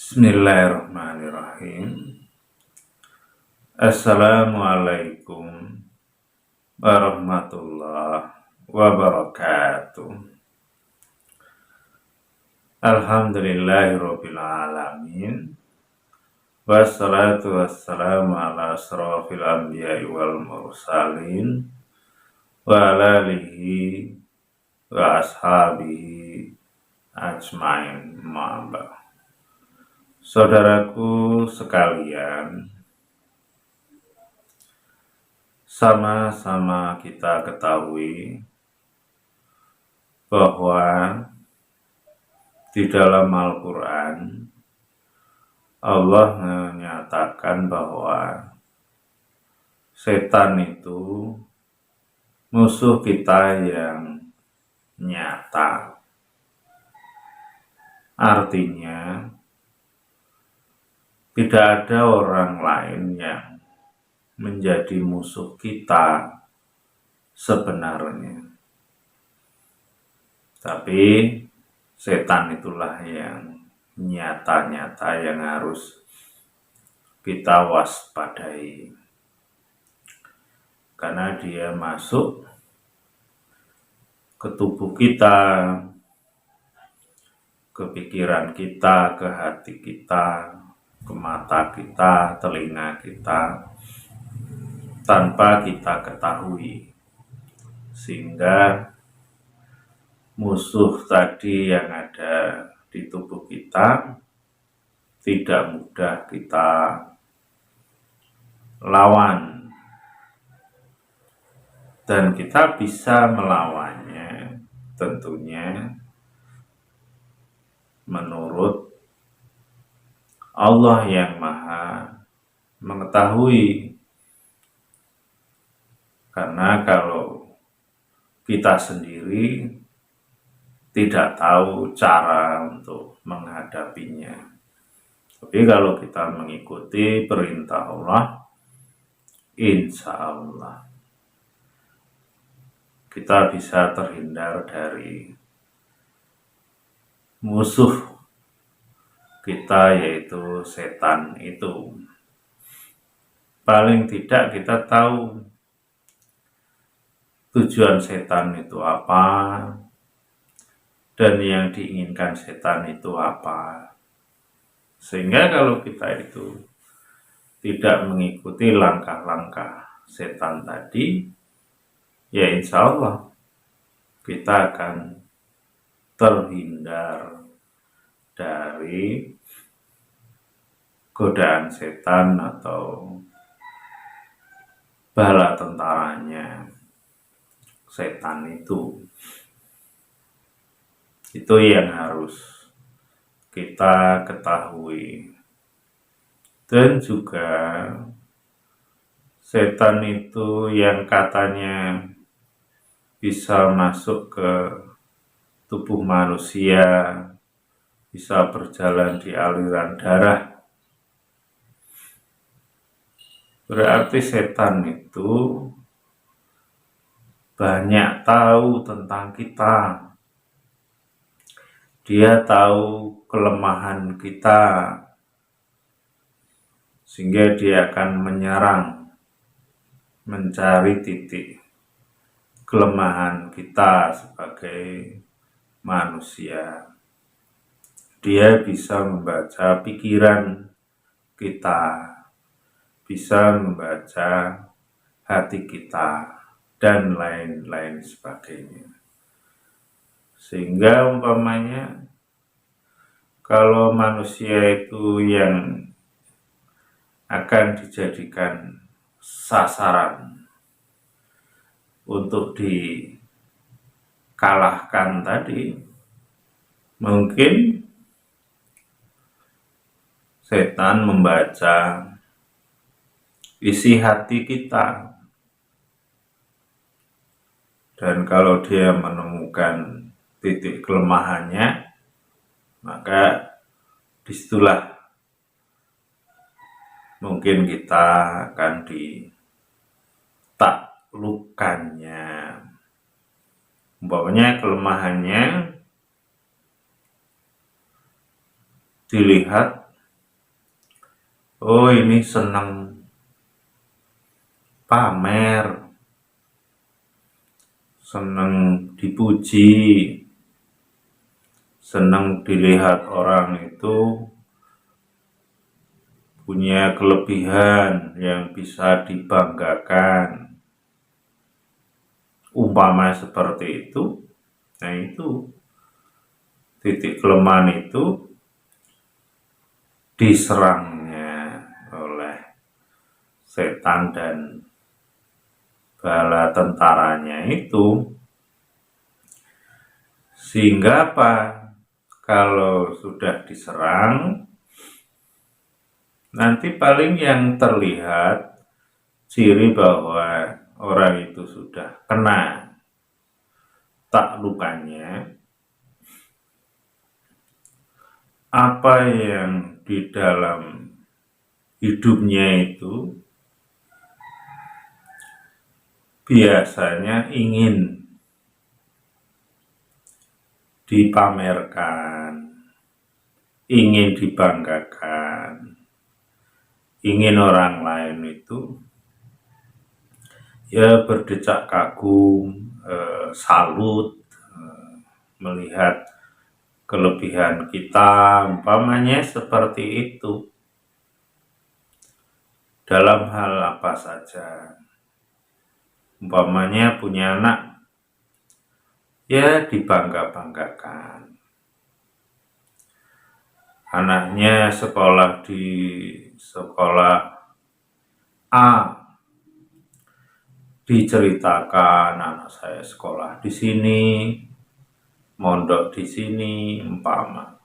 Bismillahirrahmanirrahim. Assalamualaikum warahmatullahi wabarakatuh. Alhamdulillahirabbil alamin. Wassalatu wassalamu ala asrofil anbiya'i wal mursalin wa ala alihi wa ashabihi ajmain. Ma'abah. Saudaraku sekalian, sama-sama kita ketahui bahwa di dalam Al-Quran Allah menyatakan bahwa setan itu musuh kita yang nyata. Artinya tidak ada orang lain yang menjadi musuh kita sebenarnya. Tapi setan itulah yang nyata-nyata yang harus kita waspadai. Karena dia masuk ke tubuh kita, ke pikiran kita, ke hati kita, ke mata kita, telinga kita, tanpa kita ketahui. Sehingga musuh tadi yang ada di tubuh kita tidak mudah kita lawan. Dan kita bisa melawannya tentunya menurut Allah yang Maha mengetahui. Karena kalau kita sendiri tidak tahu cara untuk menghadapinya. Tapi kalau kita mengikuti perintah Allah, insya Allah kita bisa terhindar dari musuh kita, yaitu setan itu. Paling tidak kita tahu tujuan setan itu apa, dan yang diinginkan setan itu apa. Sehingga kalau kita itu tidak mengikuti langkah-langkah setan tadi, ya insya Allah kita akan terhindar dari godaan setan atau bala tentaranya setan itu. Itu yang harus kita ketahui. Dan juga setan itu yang katanya bisa masuk ke tubuh manusia, bisa berjalan di aliran darah, berarti setan itu banyak tahu tentang kita. Dia tahu kelemahan kita, sehingga dia akan menyerang, mencari titik kelemahan kita sebagai manusia. Dia bisa membaca pikiran kita, bisa membaca hati kita, dan lain-lain sebagainya. Sehingga umpamanya kalau manusia itu yang akan dijadikan sasaran untuk dikalahkan tadi, mungkin setan membaca isi hati kita. Dan kalau dia menemukan titik kelemahannya, maka disitulah mungkin kita akan ditaklukkannya. Umpamanya kelemahannya dilihat oh ini senang pamer, senang dipuji, senang dilihat orang itu punya kelebihan yang bisa dibanggakan. Umpama seperti itu, nah itu titik kelemahan itu diserangnya oleh setan dan bala tentaranya itu. Sehingga apa? Kalau sudah diserang, nanti paling yang terlihat ciri bahwa orang itu sudah kena taklukanya, apa yang di dalam hidupnya itu biasanya ingin dipamerkan, ingin dibanggakan, ingin orang lain itu ya berdecak kagum, salut, melihat kelebihan kita, umpamanya seperti itu. Dalam hal apa saja, umpamanya punya anak, ya dibangga-banggakan. Anaknya sekolah di sekolah A, diceritakan anak saya sekolah di sini, mondok di sini, umpama.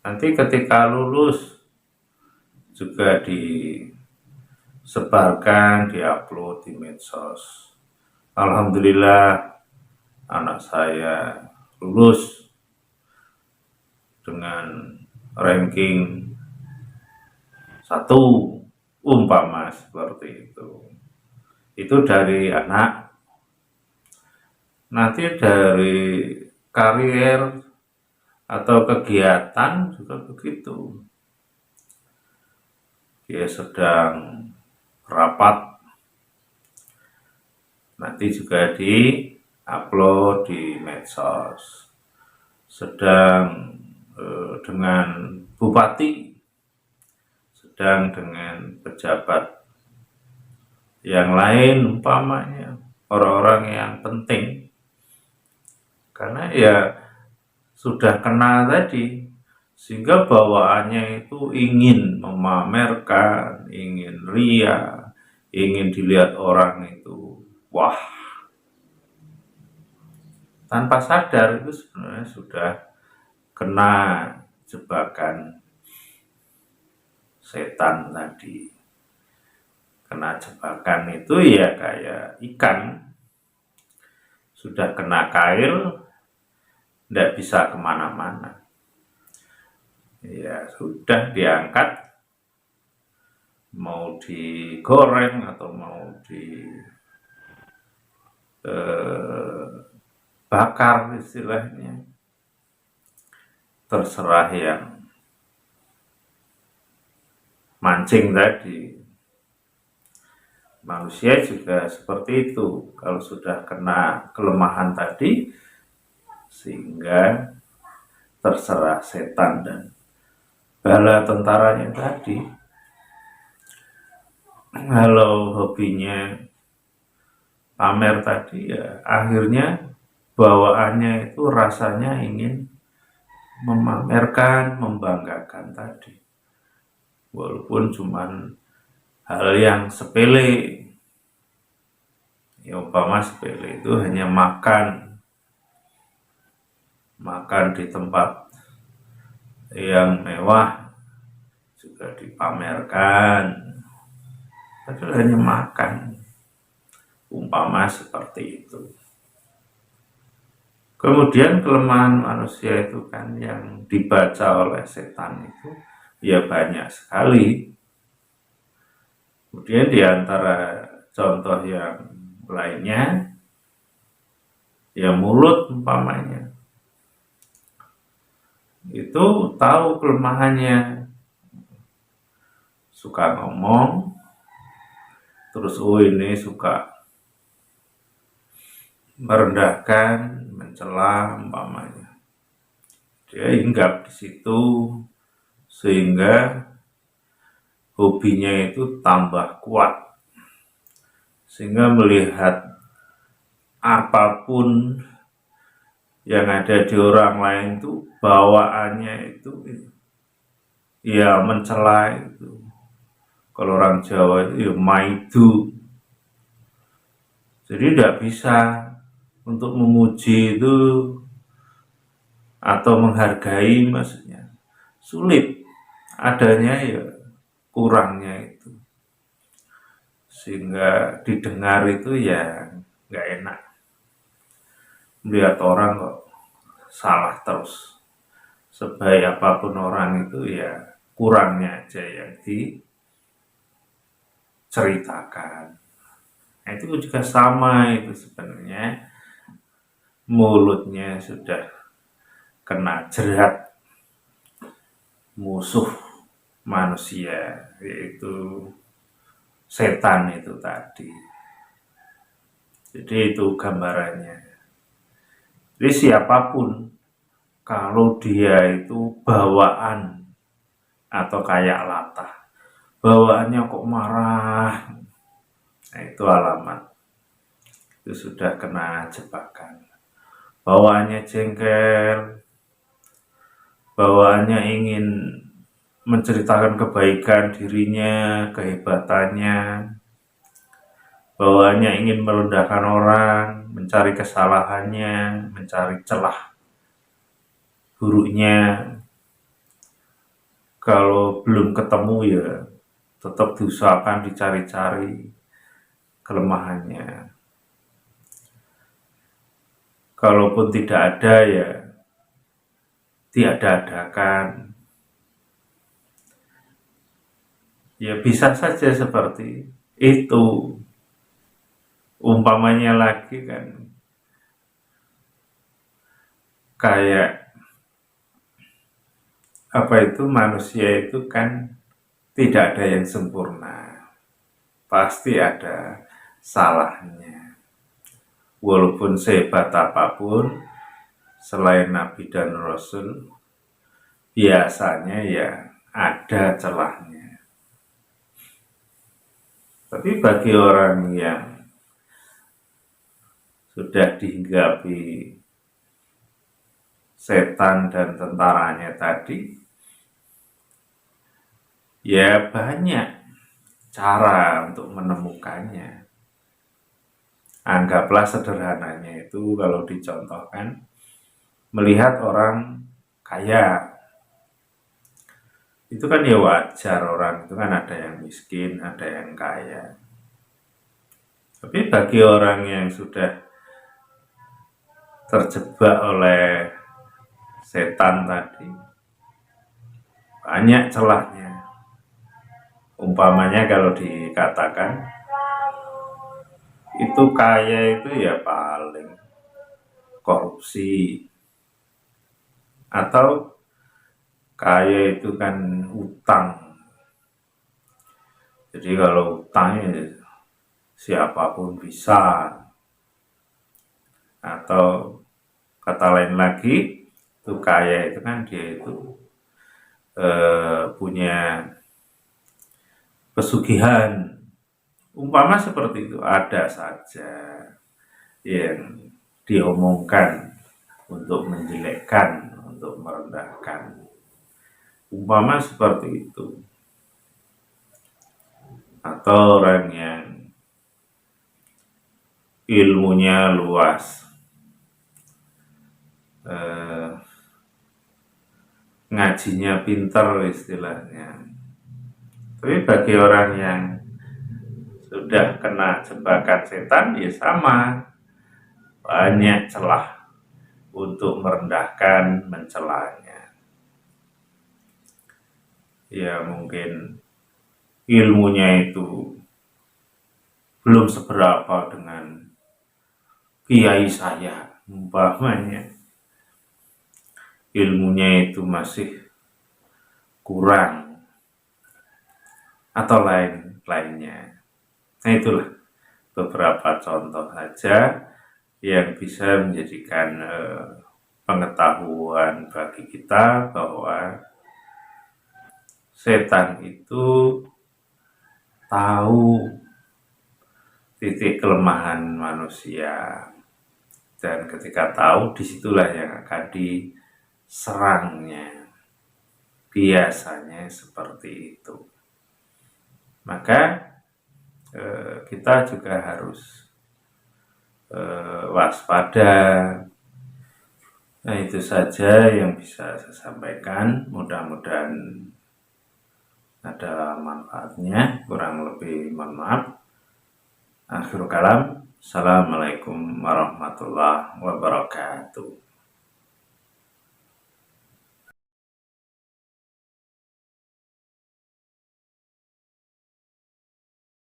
Nanti ketika lulus juga disebarkan, diupload di medsos. Alhamdulillah anak saya lulus dengan ranking 1, umpama seperti itu. Itu dari anak. Nanti dari karier atau kegiatan juga begitu. Dia sedang rapat, nanti juga di-upload di medsos. Sedang dengan bupati, sedang dengan pejabat yang lain, umpamanya orang-orang yang penting, karena ya sudah kenal tadi, sehingga bawaannya itu ingin memamerkan, ingin ria, ingin dilihat orang itu wah. Tanpa sadar itu sebenarnya sudah kena jebakan setan tadi. Kena jebakan itu ya kayak ikan, sudah kena kail, tidak bisa kemana-mana. Ya sudah diangkat, mau digoreng atau mau bakar istilahnya, terserah yang mancing tadi. Manusia juga seperti itu, kalau sudah kena kelemahan tadi, sehingga terserah setan dan bala tentaranya tadi. Kalau hobinya pamer tadi, ya akhirnya bawaannya itu rasanya ingin memamerkan, membanggakan tadi. Walaupun cuman hal yang sepele, ya umpama sepele itu hanya makan di tempat yang mewah juga dipamerkan, padahal hanya makan, umpama seperti itu. Kemudian kelemahan manusia itu kan yang dibaca oleh setan itu ya banyak sekali. Kemudian di antara contoh yang lainnya, ya mulut umpamanya, itu tahu kelemahannya, suka ngomong, terus ini suka merendahkan, mencela umpamanya. Dia hinggap di situ sehingga hobinya itu tambah kuat, sehingga melihat apapun yang ada di orang lain itu bawaannya itu ya mencela itu. Kalau orang Jawa itu ya maidu. Jadi tidak bisa untuk memuji itu atau menghargai, maksudnya sulit, adanya ya kurangnya itu, sehingga didengar itu ya nggak enak, melihat orang kok salah terus. Sebaik apapun orang itu ya kurangnya aja yang diceritakan. Nah, itu juga sama itu sebenarnya, mulutnya sudah kena jerat musuh manusia, yaitu setan itu tadi. Jadi itu gambarannya. Jadi siapapun, kalau dia itu bawaan atau kayak latah, bawaannya kok marah, nah itu alamat, itu sudah kena jebakan. Bawaannya jengkel, bawaannya ingin menceritakan kebaikan dirinya, kehebatannya, bawaannya ingin merendahkan orang, mencari kesalahannya, mencari celah buruknya. Kalau belum ketemu ya tetap diusahakan dicari-cari kelemahannya. Kalaupun tidak ada ya diada-adakan. Ya bisa saja seperti itu. Umpamanya lagi kan kayak apa itu, manusia itu kan tidak ada yang sempurna, pasti ada salahnya. Walaupun sehebat apapun, selain Nabi dan Rasul, biasanya ya ada celahnya. Tapi bagi orang yang sudah dihinggapi setan dan tentaranya tadi, ya banyak cara untuk menemukannya. Anggaplah sederhananya itu kalau dicontohkan, melihat orang kaya, itu kan ya wajar, orang itu kan ada yang miskin, ada yang kaya. Tapi bagi orang yang sudah terjebak oleh setan tadi, banyak celahnya. Umpamanya kalau dikatakan itu kaya itu ya paling korupsi, atau kaya itu kan utang. Jadi kalau utangnya siapapun bisa, atau kata lain lagi, itu kaya itu kan dia itu punya pesugihan. Umpama seperti itu, ada saja yang diomongkan untuk menjelekkan, untuk merendahkan. Umpama seperti itu. Atau orang yang ilmunya luas, ngajinya pinter istilahnya. Tapi bagi orang yang sudah kena jebakan setan ya sama, banyak celah untuk merendahkan, mencelanya. Ya mungkin ilmunya itu belum seberapa dengan kiai saya, umpamanya. Ilmunya itu masih kurang, atau lainnya. Nah, itulah beberapa contoh saja yang bisa menjadikan pengetahuan bagi kita bahwa setan itu tahu titik kelemahan manusia, dan ketika tahu, disitulah yang akan diserangnya. Biasanya seperti itu. Maka kita juga harus waspada. Nah, itu saja yang bisa saya sampaikan. Mudah-mudahan ada manfaatnya. Kurang lebih mohon maaf. Akhirul kalam. Assalamualaikum warahmatullahi wabarakatuh.